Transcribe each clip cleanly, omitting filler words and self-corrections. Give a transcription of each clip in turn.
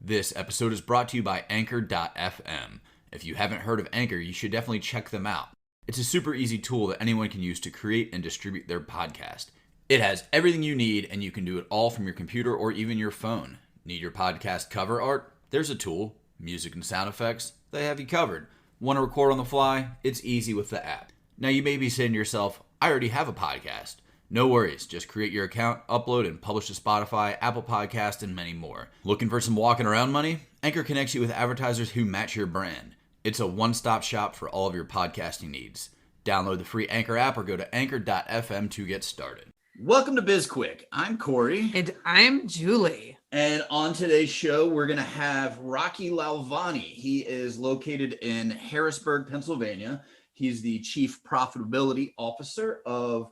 This episode is brought to you by Anchor.fm. If you haven't heard of Anchor, you should definitely check them out. It's a super easy tool that anyone can use to create and distribute their podcast. It has everything you need, and you can do it all from your computer or even your phone. Need your podcast cover art? There's a tool. Music and sound effects? They have you covered. Want to record on the fly? It's easy with the app. Now you may be saying to yourself, I already have a podcast. No worries, just create your account, upload, and publish to Spotify, Apple Podcasts, and many more. Looking for some walking around money? Anchor connects you with advertisers who match your brand. It's a one-stop shop for all of your podcasting needs. Download the free Anchor app or go to anchor.fm to get started. Welcome to BizQuik. I'm Corey. And I'm Julie. And on today's show, we're going to have Rocky Lalvani. He is located in Harrisburg, Pennsylvania. He's the Chief Profitability Officer of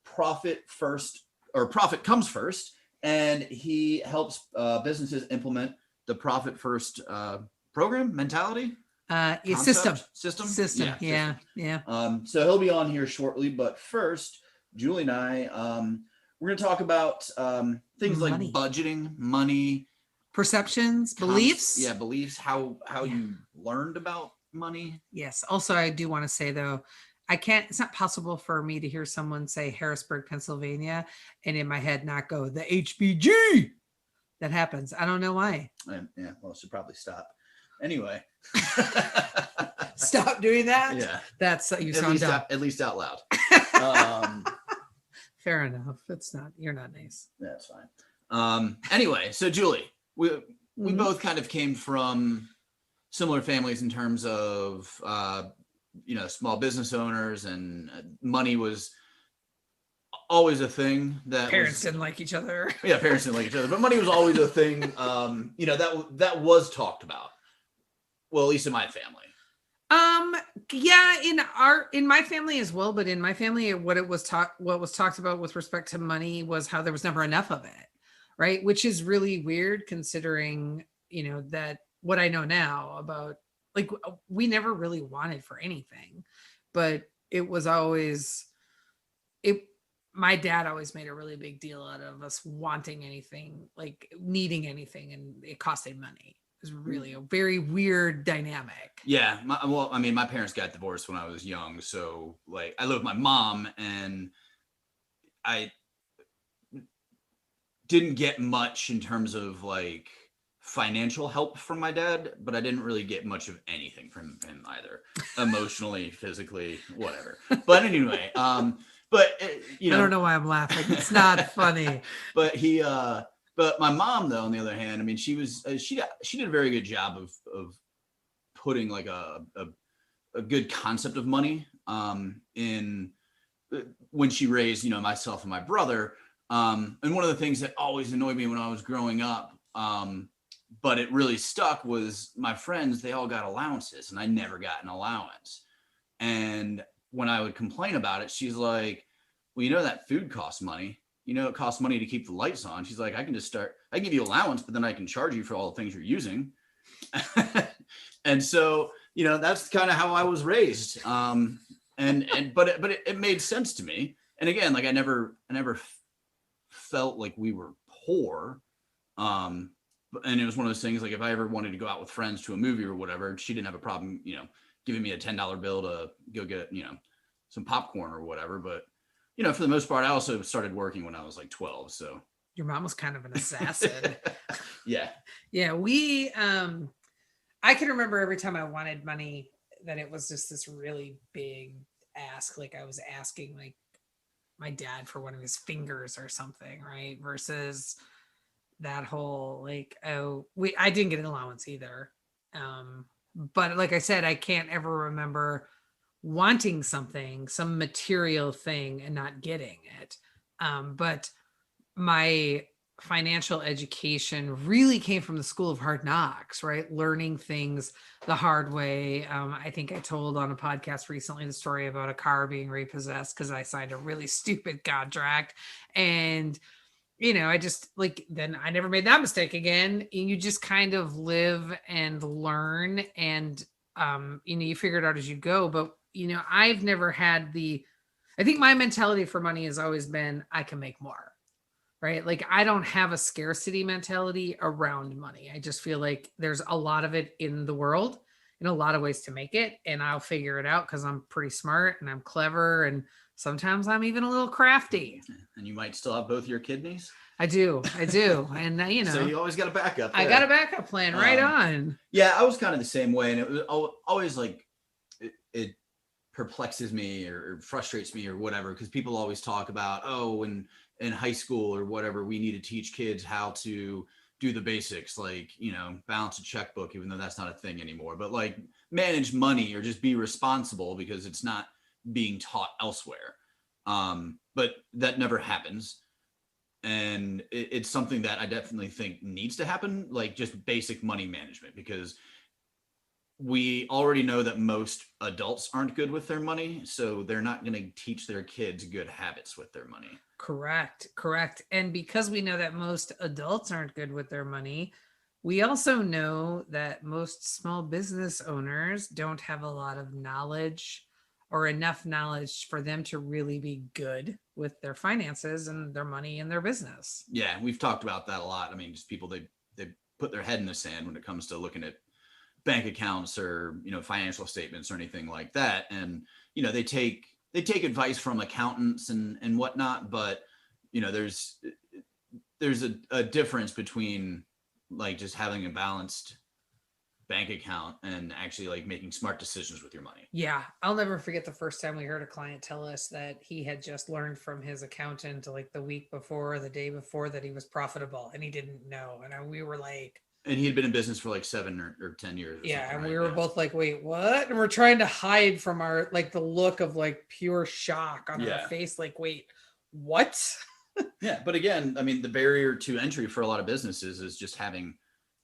Profit Comes First, and he helps businesses implement the Profit First program mentality. System. Yeah. So he'll be on here shortly, but first, Julie and I, we're going to talk about things like budgeting, money, perceptions, beliefs. Beliefs. How you learned about money. Yes. Also, I do want to say though, it's not possible for me to hear someone say Harrisburg, Pennsylvania, and in my head not go the HBG. That happens. I don't know why. Yeah, well, I should probably stop. Anyway. Stop doing that? Yeah. That's, you sound dumb. At least out loud. Fair enough. You're not nice. That's fine. Anyway, so Julie, we both kind of came from similar families in terms of, small business owners, and money was always a thing that parents didn't like each other. Yeah, parents didn't like each other, but money was always a thing. That was talked about. Well, at least in my family. In my family as well, but in my family, what was talked about with respect to money was how there was never enough of it, right? Which is really weird considering, that what I know now about, like, we never really wanted for anything, but it was always, my dad always made a really big deal out of us wanting anything, like needing anything, and it costing money. It was really a very weird dynamic. Yeah. My parents got divorced when I was young. So like I lived with my mom, and I didn't get much in terms of like financial help from my dad, but I didn't really get much of anything from him either, emotionally, physically, whatever. But anyway, I don't know why I'm laughing. It's not funny. But my mom, though, on the other hand, I mean, she did a very good job of putting like a good concept of money in when she raised, myself and my brother. And one of the things that always annoyed me when I was growing up, but it really stuck, was my friends, they all got allowances and I never got an allowance. And when I would complain about it, she's like, well, that food costs money. It costs money to keep the lights on. She's like, I can give you allowance, but then I can charge you for all the things you're using. And so, that's kind of how I was raised. But it made sense to me. And again, like I never felt like we were poor. And it was one of those things, like if I ever wanted to go out with friends to a movie or whatever, she didn't have a problem, giving me a $10 bill to go get, some popcorn or whatever. But, for the most part, I also started working when I was like 12. So your mom was kind of an assassin. Yeah. Yeah. I can remember every time I wanted money that it was just this really big ask. Like I was asking like my dad for one of his fingers or something, right? Versus that whole like, I didn't get an allowance either. But like I said, I can't ever remember wanting some material thing and not getting it. But my financial education really came from the School of Hard Knocks, right? Learning things the hard way. I think I told on a podcast recently the story about a car being repossessed because I signed a really stupid contract. And, I just then I never made that mistake again. And you just kind of live and learn and, you figure it out as you go. But, I've never had I think my mentality for money has always been, I can make more. right? Like I don't have a scarcity mentality around money. I just feel like there's a lot of it in the world and a lot of ways to make it. And I'll figure it out because I'm pretty smart and I'm clever. And sometimes I'm even a little crafty. And you might still have both your kidneys. I do. And you know, so you always got a backup there. I got a backup plan right on. Yeah, I was kind of the same way. And it was always like, it perplexes me or frustrates me or whatever, because people always talk about, oh, in high school or whatever, we need to teach kids how to do the basics, like, you know, balance a checkbook, even though that's not a thing anymore, but like manage money or just be responsible, because it's not being taught elsewhere. But that never happens. And it's something that I definitely think needs to happen, like just basic money management, because we already know that most adults aren't good with their money, so they're not going to teach their kids good habits with their money. Correct. And because we know that most adults aren't good with their money, we also know that most small business owners don't have a lot of knowledge or enough knowledge for them to really be good with their finances and their money and their business. Yeah, we've talked about that a lot. I mean, just people, they put their head in the sand when it comes to looking at bank accounts or, you know, financial statements or anything like that. And, you know, they take advice from accountants and whatnot, but, you know, there's a difference between like just having a balanced bank account and actually like making smart decisions with your money. Yeah. I'll never forget the first time we heard a client tell us that he had just learned from his accountant like the week before or the day before that he was profitable and he didn't know. And we were like, and he had been in business for like 7 or 10 years. Yeah. And we were both like, wait, what? And we're trying to hide from our, like the look of like pure shock on our face. Like, wait, what? Yeah. But again, I mean, the barrier to entry for a lot of businesses is just having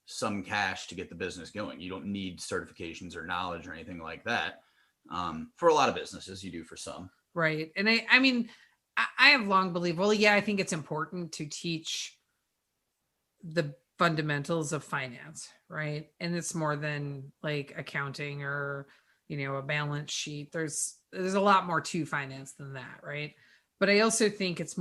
some cash to get the business going. You don't need certifications or knowledge or anything like that. For a lot of businesses, you do for some. Right. And I mean, I have long believed, well, yeah, I think it's important to teach the fundamentals of finance, right? And it's more than like accounting or, you know, a balance sheet. There's a lot more to finance than that, right? But I also think it's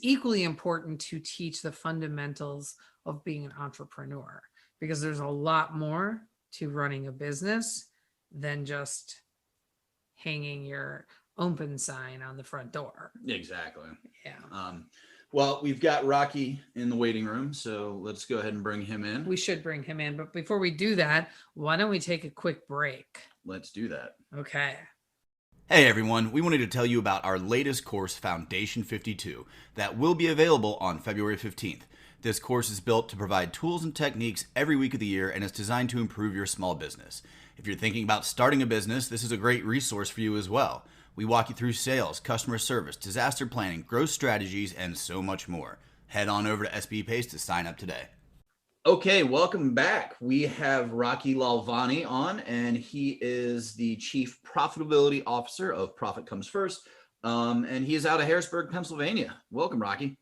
equally important to teach the fundamentals of being an entrepreneur, because there's a lot more to running a business than just hanging your open sign on the front door. Exactly. Yeah. Well, we've got Rocky in the waiting room, so let's go ahead and bring him in. We should bring him in, but before we do that, why don't we take a quick break? Let's do that. Okay. Hey everyone, we wanted to tell you about our latest course, Foundation 52, that will be available on February 15th. This course is built to provide tools and techniques every week of the year, and is designed to improve your small business. If you're thinking about starting a business, this is a great resource for you as well. We walk you through sales, customer service, disaster planning, growth strategies, and so much more. Head on over to SB Pace to sign up today. Okay, welcome back. We have Rocky Lalvani on, and he is the Chief Profitability Officer of Profit Comes First, and he is out of Harrisburg, Pennsylvania. Welcome, Rocky.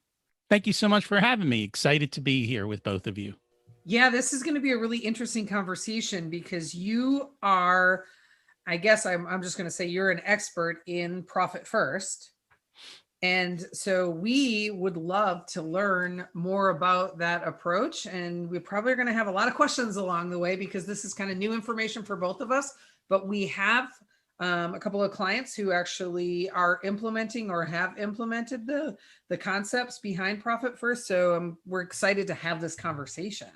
Thank you so much for having me. Excited to be here with both of you. Yeah, this is going to be a really interesting conversation because you are, I guess I'm just going to say you're an expert in Profit First. And so we would love to learn more about that approach. And we probably are going to have a lot of questions along the way because this is kind of new information for both of us. But we have a couple of clients who actually are implementing or have implemented the concepts behind Profit First. So we're excited to have this conversation.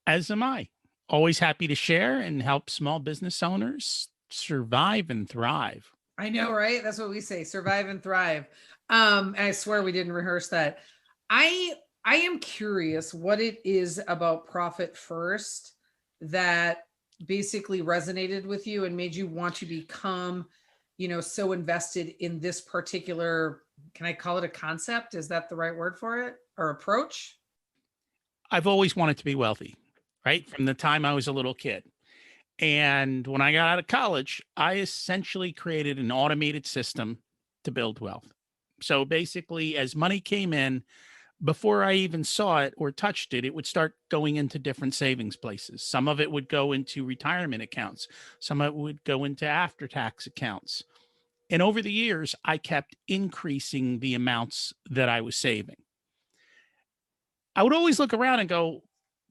As am I. Always happy to share and help small business owners survive and thrive. I know, right? That's what we say, survive and thrive. And I swear we didn't rehearse that. I am curious what it is about Profit First that basically resonated with you and made you want to become, you know, so invested in this particular, can I call it a concept? Is that the right word for it, or approach? I've always wanted to be wealthy, right? From the time I was a little kid. And when I got out of college, I essentially created an automated system to build wealth. So basically, as money came in, before I even saw it or touched it, it would start going into different savings places. Some of it would go into retirement accounts. Some of it would go into after-tax accounts. And over the years, I kept increasing the amounts that I was saving. I would always look around and go,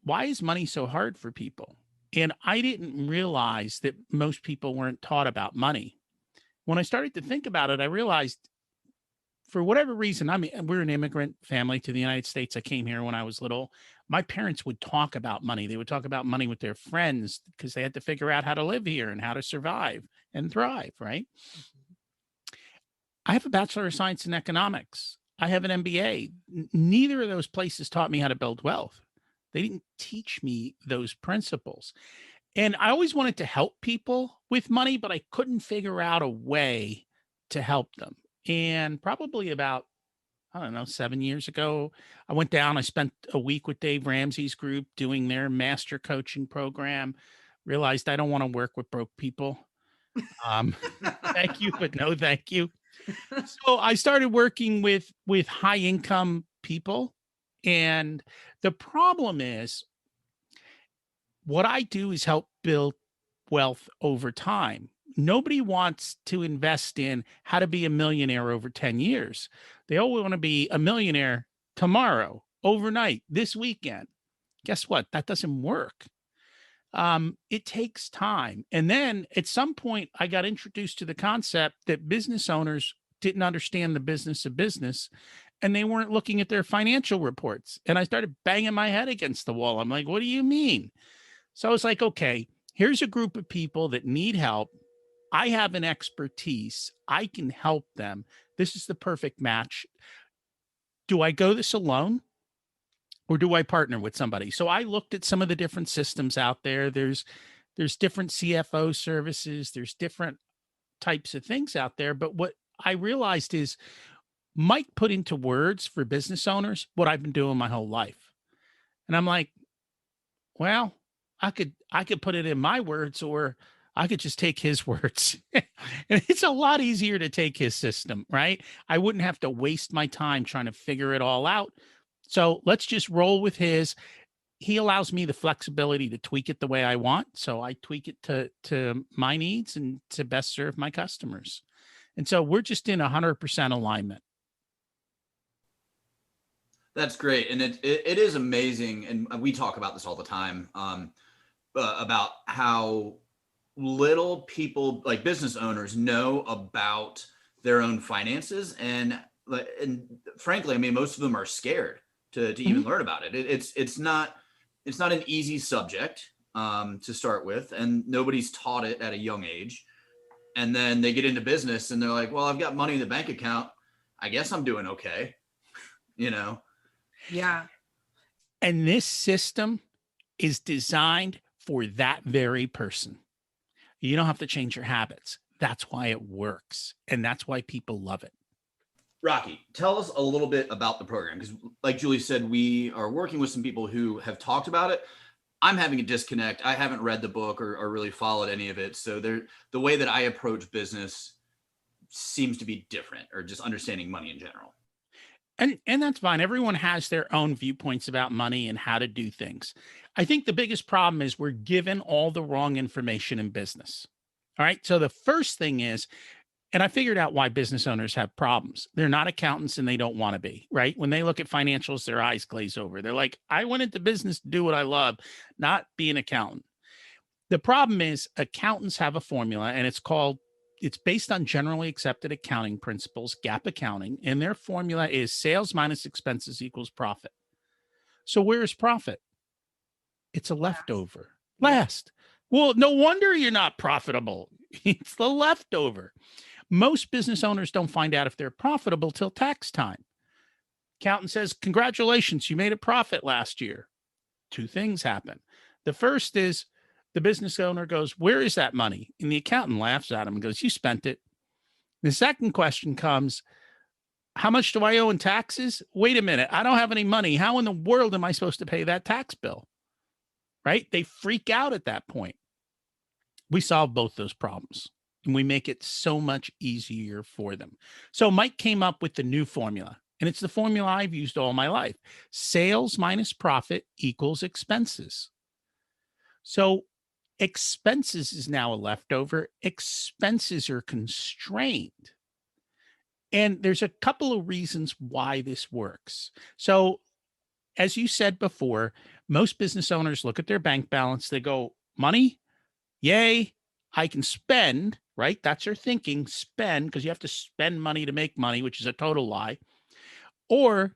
why is money so hard for people? And I didn't realize that most people weren't taught about money. When I started to think about it, I realized for whatever reason, we're an immigrant family to the United States. I came here when I was little. My parents would talk about money. They would talk about money with their friends because they had to figure out how to live here and how to survive and thrive, right? I have a Bachelor of Science in Economics. I have an MBA. Neither of those places taught me how to build wealth. They didn't teach me those principles. And I always wanted to help people with money, but I couldn't figure out a way to help them. And probably about, I don't know, 7 years ago, I went down, I spent a week with Dave Ramsey's group doing their master coaching program, realized I don't want to work with broke people. Thank you, but no, thank you. So I started working with high income people. And the problem is what I do is help build wealth over time. Nobody wants to invest in how to be a millionaire over 10 years. They all want to be a millionaire tomorrow, overnight, this weekend. Guess what? That doesn't work. It takes time. And then at some point, I got introduced to the concept that business owners didn't understand the business of business and they weren't looking at their financial reports. And I started banging my head against the wall. I'm like, what do you mean? So I was like, okay, here's a group of people that need help. I have an expertise. I can help them. This is the perfect match. Do I go this alone or do I partner with somebody? So I looked at some of the different systems out there. There's different CFO services. There's different types of things out there. But what I realized is Mike put into words for business owners what I've been doing my whole life. And I'm like, well, I could put it in my words, or I could just take his words. And it's a lot easier to take his system, right? I wouldn't have to waste my time trying to figure it all out. So let's just roll with his. He allows me the flexibility to tweak it the way I want. So I tweak it to my needs and to best serve my customers. And so we're just in 100% alignment. That's great. And it is amazing. And we talk about this all the time, about how little people, like business owners, know about their own finances. And frankly, I mean, most of them are scared to even learn about it. It's not an easy subject to start with, and nobody's taught it at a young age. And then they get into business and they're like, well, I've got money in the bank account. I guess I'm doing okay. Yeah. And this system is designed for that very person. You don't have to change your habits. That's why it works. And that's why people love it. Rocky, tell us a little bit about the program. Because like Julie said, we are working with some people who have talked about it. I'm having a disconnect. I haven't read the book or really followed any of it. So the way that I approach business seems to be different, or just understanding money in general. And that's fine. Everyone has their own viewpoints about money and how to do things. I think the biggest problem is we're given all the wrong information in business. All right. So the first thing is, and I figured out why business owners have problems. They're not accountants and they don't want to be, right? When they look at financials, their eyes glaze over. They're like, I went into business to do what I love, not be an accountant. The problem is accountants have a formula, and it's based on generally accepted accounting principles, GAAP accounting, and their formula is sales minus expenses equals profit. So where's profit? It's a leftover. Last. Well, no wonder you're not profitable. It's the leftover. Most business owners don't find out if they're profitable till tax time. Accountant says, congratulations, you made a profit last year. Two things happen. The first is the business owner goes, where is that money? And the accountant laughs at him and goes, you spent it. The second question comes, how much do I owe in taxes? Wait a minute, I don't have any money. How in the world am I supposed to pay that tax bill? Right? They freak out at that point. We solve both those problems and we make it so much easier for them. So Mike came up with the new formula, and it's the formula I've used all my life. Sales minus profit equals expenses. So Expenses is now a leftover. Expenses are constrained. And there's a couple of reasons why this works. So, as you said before, most business owners look at their bank balance. They go, money, yay, I can spend, right? That's their thinking, spend, because you have to spend money to make money, which is a total lie. Or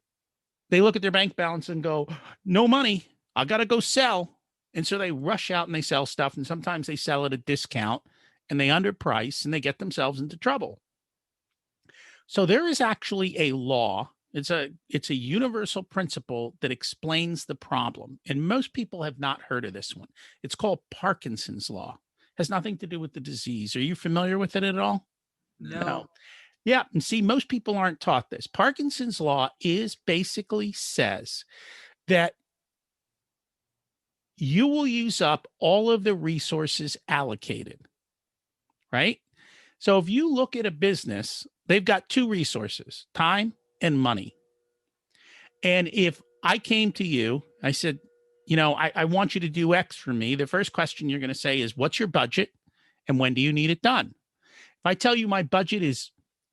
they look at their bank balance and go, no money, I got to go sell. And so they rush out and they sell stuff. And sometimes they sell at a discount and they underprice and they get themselves into trouble. So there is actually a law. It's a universal principle that explains the problem. And most people have not heard of this one. It's called Parkinson's law. Has nothing to do with the disease. Are you familiar with it at all? No. Yeah. And see, most people aren't taught this. Parkinson's law is basically says that you will use up all of the resources allocated, right? So if you look at a business, they've got two resources, time and money. And if I came to you, I said, I want you to do X for me. The first question you're going to say is, what's your budget and when do you need it done? If I tell you my budget is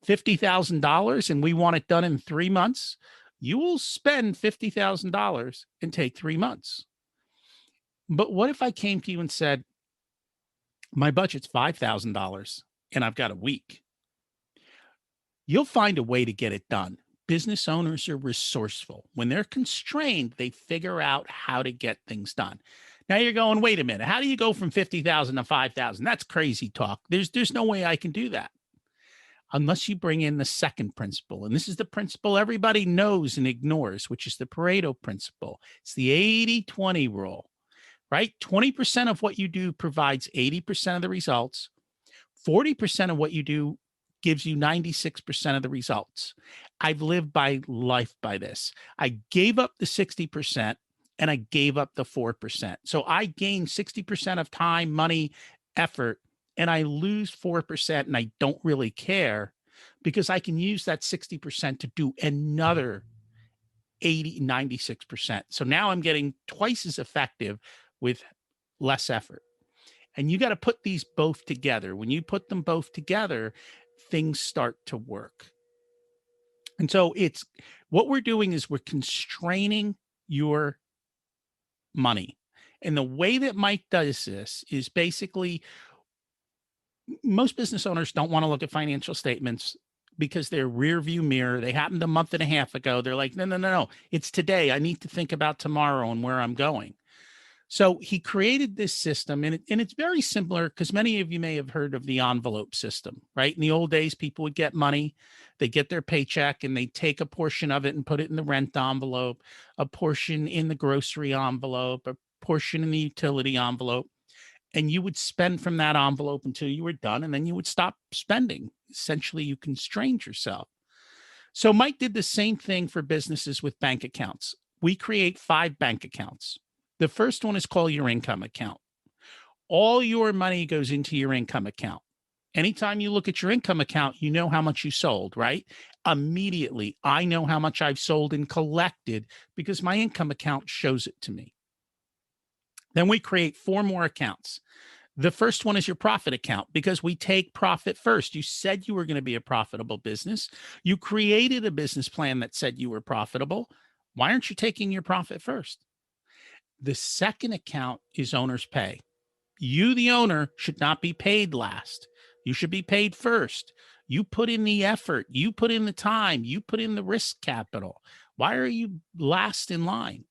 $50,000 and we want it done in 3 months, you will spend $50,000 and take 3 months. But what if I came to you and said, my budget's $5,000 and I've got a week? You'll find a way to get it done. Business owners are resourceful. When they're constrained, they figure out how to get things done. Now you're going, wait a minute, how do you go from 50,000 to 5,000? That's crazy talk. There's no way I can do that unless you bring in the second principle. And this is the principle everybody knows and ignores, which is the Pareto principle. It's the 80-20 rule, right? 20% of what you do provides 80% of the results. 40% of what you do gives you 96% of the results. I've lived by life by this. I gave up the 60% and I gave up the 4%. So I gain 60% of time, money, effort, and I lose 4% and I don't really care because I can use that 60% to do another 96%. So now I'm getting twice as effective with less effort. And you got to put these both together. When you put them both together, things start to work. And so it's what we're doing is we're constraining your money. And the way that Mike does this is basically most business owners don't want to look at financial statements because they're rear view mirror. They happened a month and a half ago. They're like, no. It's today. I need to think about tomorrow and where I'm going. So he created this system, and it's very similar because many of you may have heard of the envelope system, right? In the old days, people would get money, they get their paycheck, and they take a portion of it and put it in the rent envelope, a portion in the grocery envelope, a portion in the utility envelope, and you would spend from that envelope until you were done, and then you would stop spending. Essentially, you constrained yourself. So Mike did the same thing for businesses with bank accounts. We create 5 bank accounts. The first one is called your income account. All your money goes into your income account. Anytime you look at your income account, you know how much you sold, right? Immediately, I know how much I've sold and collected because my income account shows it to me. Then we create 4 more accounts. The first one is your profit account because we take profit first. You said you were going to be a profitable business. You created a business plan that said you were profitable. Why aren't you taking your profit first? The second account is owner's pay. You, the owner, should not be paid last. You should be paid first. You put in the effort. You put in the time. You put in the risk capital. Why are you last in line?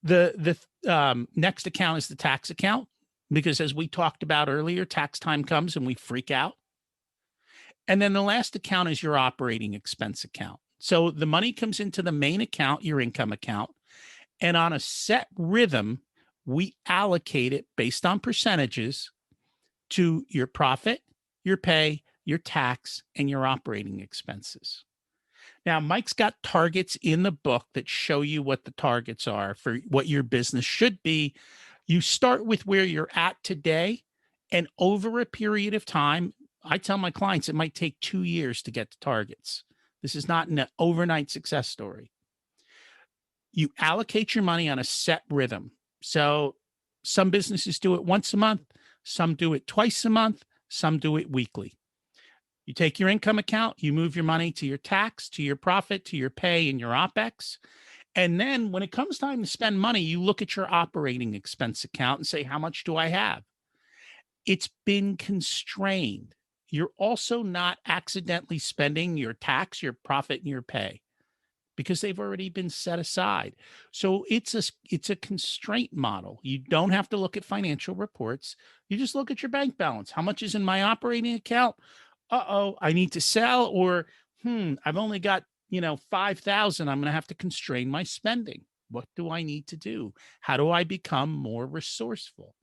The next account is the tax account because, as we talked about earlier, tax time comes and we freak out. And then the last account is your operating expense account. So the money comes into the main account, your income account. And on a set rhythm, we allocate it based on percentages to your profit, your pay, your tax, and your operating expenses. Now, Mike's got targets in the book that show you what the targets are for what your business should be. You start with where you're at today, and over a period of time, I tell my clients it might take 2 years to get to targets. This is not an overnight success story. You allocate your money on a set rhythm. So Some businesses do it once a month. Some do it twice a month. Some do it weekly. You take your income account, you move your money to your tax, to your profit, to your pay and your OPEX. And then when it comes time to spend money, you look at your operating expense account and say, how much do I have? It's been constrained. You're also not accidentally spending your tax, your profit, and your pay because they've already been set aside. So it's a constraint model. You don't have to look at financial reports. You just look at your bank balance. How much is in my operating account? I need to sell, or I've only got 5,000. I'm going to have to constrain my spending. What do I need to do? How do I become more resourceful?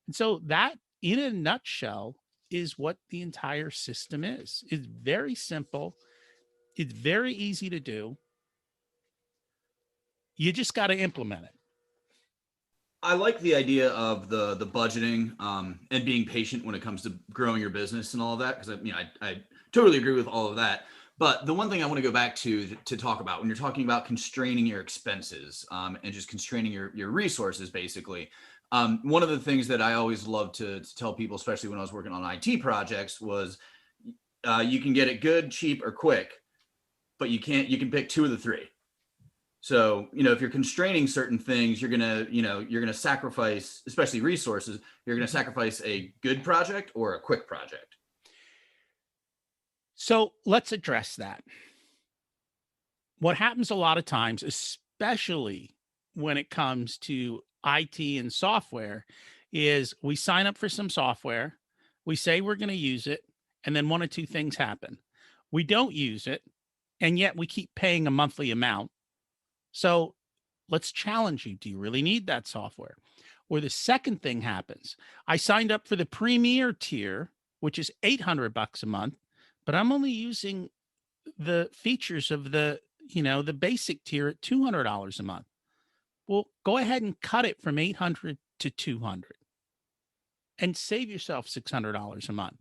And so that, in a nutshell, is what the entire system is. It's very simple. It's very easy to do. You just got to implement it. I like the idea of the budgeting and being patient when it comes to growing your business and all of that, because I totally agree with all of that. But the one thing I want to go back to talk about when you're talking about constraining your expenses and just constraining your resources, basically, one of the things that I always love to tell people, especially when I was working on IT projects, was you can get it good, cheap, or quick, but you can pick two of the three. So, if you're constraining certain things, you're going to sacrifice, especially resources, you're going to sacrifice a good project or a quick project. So let's address that. What happens a lot of times, especially when it comes to IT and software, is we sign up for some software, we say we're going to use it, and then one of two things happen. We don't use it, and yet we keep paying a monthly amount. So let's challenge you. Do you really need that software? Or the second thing happens. I signed up for the premier tier, which is $800 a month, but I'm only using the features of the basic tier at $200 a month. Well, go ahead and cut it from $800 to $200 and save yourself $600 a month.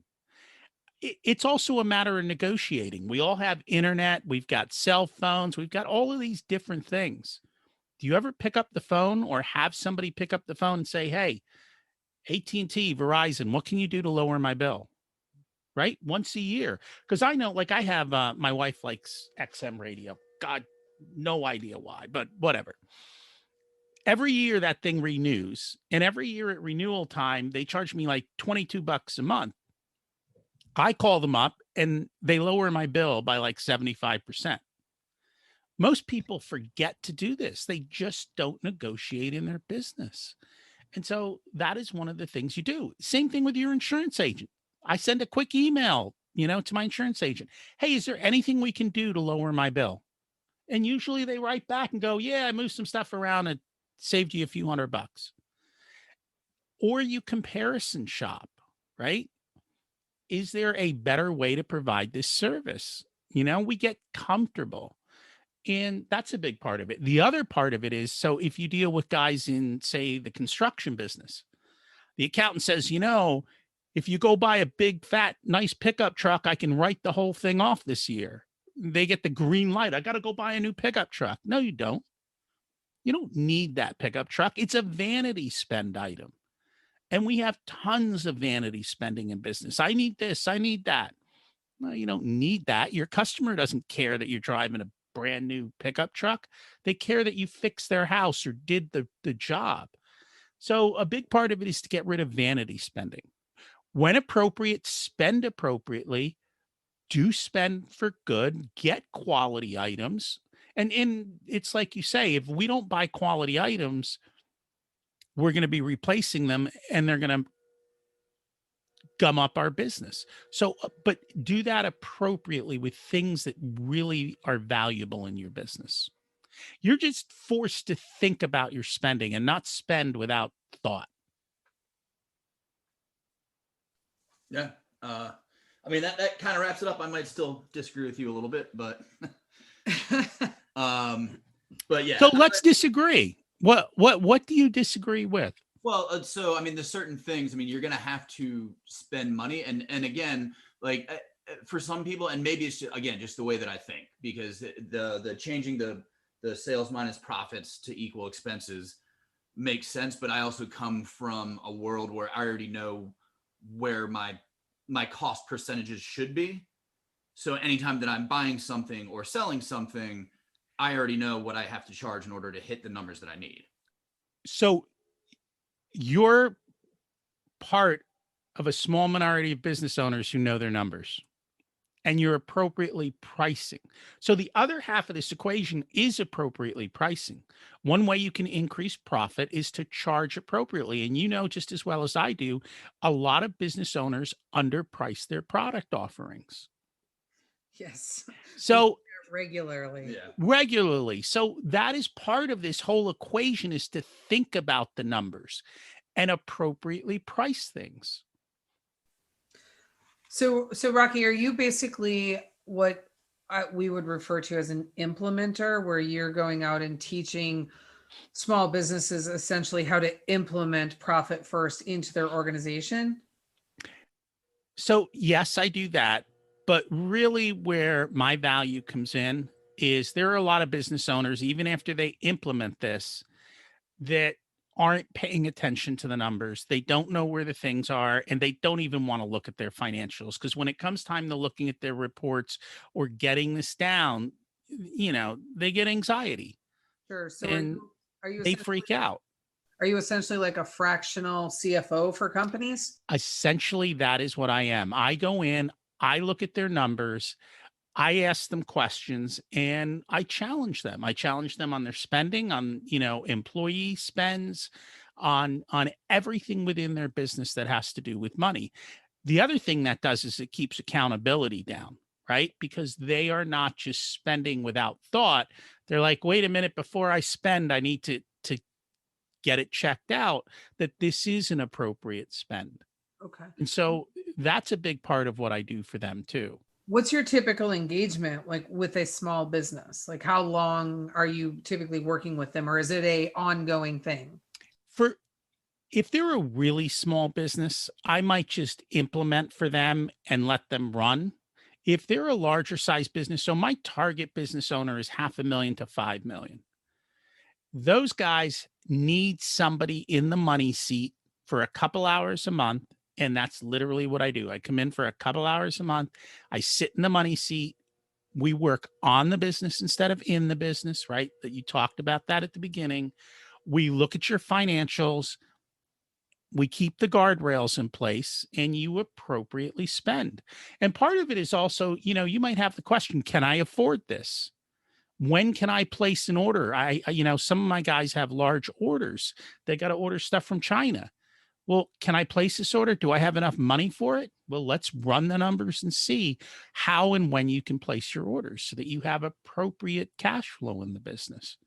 It's also a matter of negotiating. We all have internet. We've got cell phones. We've got all of these different things. Do you ever pick up the phone or have somebody pick up the phone and say, hey, AT&T, Verizon, what can you do to lower my bill? Right? Once a year. Because I know, I have, my wife likes XM radio. God, no idea why, but whatever. Every year that thing renews. And every year at renewal time, they charge me $22 a month. I call them up and they lower my bill by 75%. Most people forget to do this. They just don't negotiate in their business. And so that is one of the things you do. Same thing with your insurance agent. I send a quick email, to my insurance agent. Hey, is there anything we can do to lower my bill? And usually they write back and go, yeah, I moved some stuff around and saved you a few $100. Or you comparison shop, right? Is there a better way to provide this service? We get comfortable. And that's a big part of it. The other part of it is, so if you deal with guys in, say, the construction business, the accountant says, if you go buy a big, fat, nice pickup truck, I can write the whole thing off this year. They get the green light. I got to go buy a new pickup truck. No, you don't. You don't need that pickup truck. It's a vanity spend item. And we have tons of vanity spending in business. I need this. I need that. No, you don't need that. Your customer doesn't care that you're driving a brand new pickup truck. They care that you fixed their house or did the job. So a big part of it is to get rid of vanity spending. When appropriate, spend appropriately. Do spend for good. Get quality items. And it's like you say, if we don't buy quality items, we're going to be replacing them and they're going to gum up our business. So, but do that appropriately with things that really are valuable in your business. You're just forced to think about your spending and not spend without thought. Yeah. That kind of wraps it up. I might still disagree with you a little bit, but, but yeah. So let's disagree. What do you disagree with? Well, so, there's certain things, you're going to have to spend money. And again, for some people, and maybe it's just, again, just the way that I think, because the changing the sales minus profits to equal expenses, makes sense, but I also come from a world where I already know where my cost percentages should be. So anytime that I'm buying something or selling something, I already know what I have to charge in order to hit the numbers that I need. So you're part of a small minority of business owners who know their numbers, and you're appropriately pricing. So the other half of this equation is appropriately pricing. One way you can increase profit is to charge appropriately. And you know just as well as I do, a lot of business owners underprice their product offerings. Yes. So Regularly. Yeah. regularly. So that is part of this whole equation, is to think about the numbers and appropriately price things. So Rocky, are you basically what we would refer to as an implementer, where you're going out and teaching small businesses essentially how to implement profit first into their organization? So yes, I do that. But really where my value comes in is there are a lot of business owners, even after they implement this, that aren't paying attention to the numbers. They don't know where the things are, and they don't even want to look at their financials, because when it comes time to looking at their reports or getting this down, they get anxiety. Sure. So and are you they freak out. Are you essentially like a fractional CFO for companies? Essentially, that is what I am. I go in, I look at their numbers, I ask them questions, and I challenge them. I challenge them on their spending, on, employee spends, on everything within their business that has to do with money. The other thing that does is it keeps accountability down, right? Because they are not just spending without thought. They're like, wait a minute, before I spend, I need to get it checked out that this is an appropriate spend. Okay. And so that's a big part of what I do for them too. What's your typical engagement like with a small business? Like, how long are you typically working with them, or is it a ongoing thing? If they're a really small business, I might just implement for them and let them run. If they're a larger size business, so my target business owner is $500,000 to $5 million. Those guys need somebody in the money seat for a couple hours a month. And that's literally what I do. I come in for a couple hours a month. I sit in the money seat. We work on the business instead of in the business, right? That you talked about that at the beginning. We look at your financials. We keep the guardrails in place, and you appropriately spend. And part of it is also, you might have the question, can I afford this? When can I place an order? Some of my guys have large orders. They got to order stuff from China. Well, can I place this order? Do I have enough money for it? Well, let's run the numbers and see how and when you can place your orders so that you have appropriate cash flow in the business.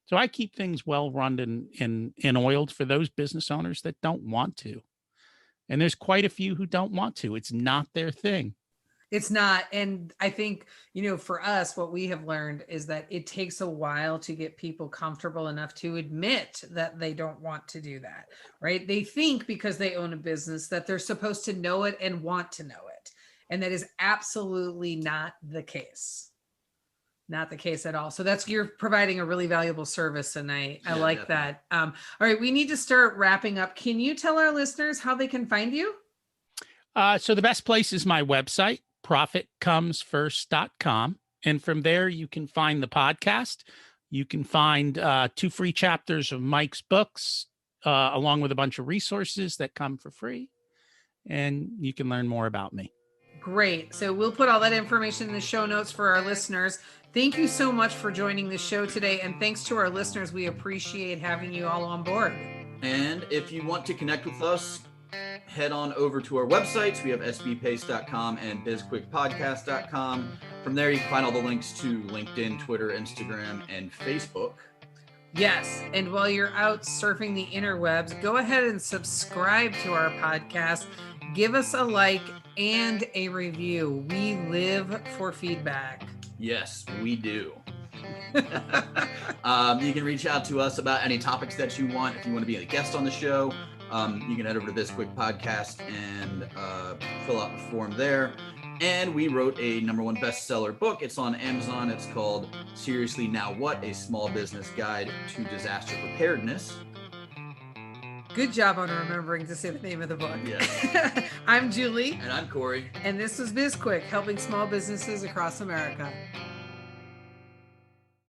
So I keep things well run and oiled for those business owners that don't want to. And there's quite a few who don't want to. It's not their thing. It's not. And I think, for us, what we have learned is that it takes a while to get people comfortable enough to admit that they don't want to do that, right? They think because they own a business that they're supposed to know it and want to know it. And that is absolutely not the case. Not the case at all. So you're providing a really valuable service. And I like that. All right. We need to start wrapping up. Can you tell our listeners how they can find you? So the best place is my website, profitcomesfirst.com. And from there, you can find the podcast. You can find 2 free chapters of Mike's books, along with a bunch of resources that come for free. And you can learn more about me. Great. So we'll put all that information in the show notes for our listeners. Thank you so much for joining the show today. And thanks to our listeners. We appreciate having you all on board. And if you want to connect with us, head on over to our websites. We have sbpace.com and bizquickpodcast.com. From there, you can find all the links to LinkedIn, Twitter, Instagram, and Facebook. Yes. And while you're out surfing the interwebs, go ahead and subscribe to our podcast. Give us a like and a review. We live for feedback. Yes, we do. You can reach out to us about any topics that you want. If you want to be a guest on the show, you can head over to BizQuik Podcast and fill out the form there. And we wrote a #1 bestseller book. It's on Amazon. It's called Seriously Now What? A Small Business Guide to Disaster Preparedness. Good job on remembering to say the name of the book. Yeah. I'm Julie. And I'm Corey. And this was BizQuik, helping small businesses across America.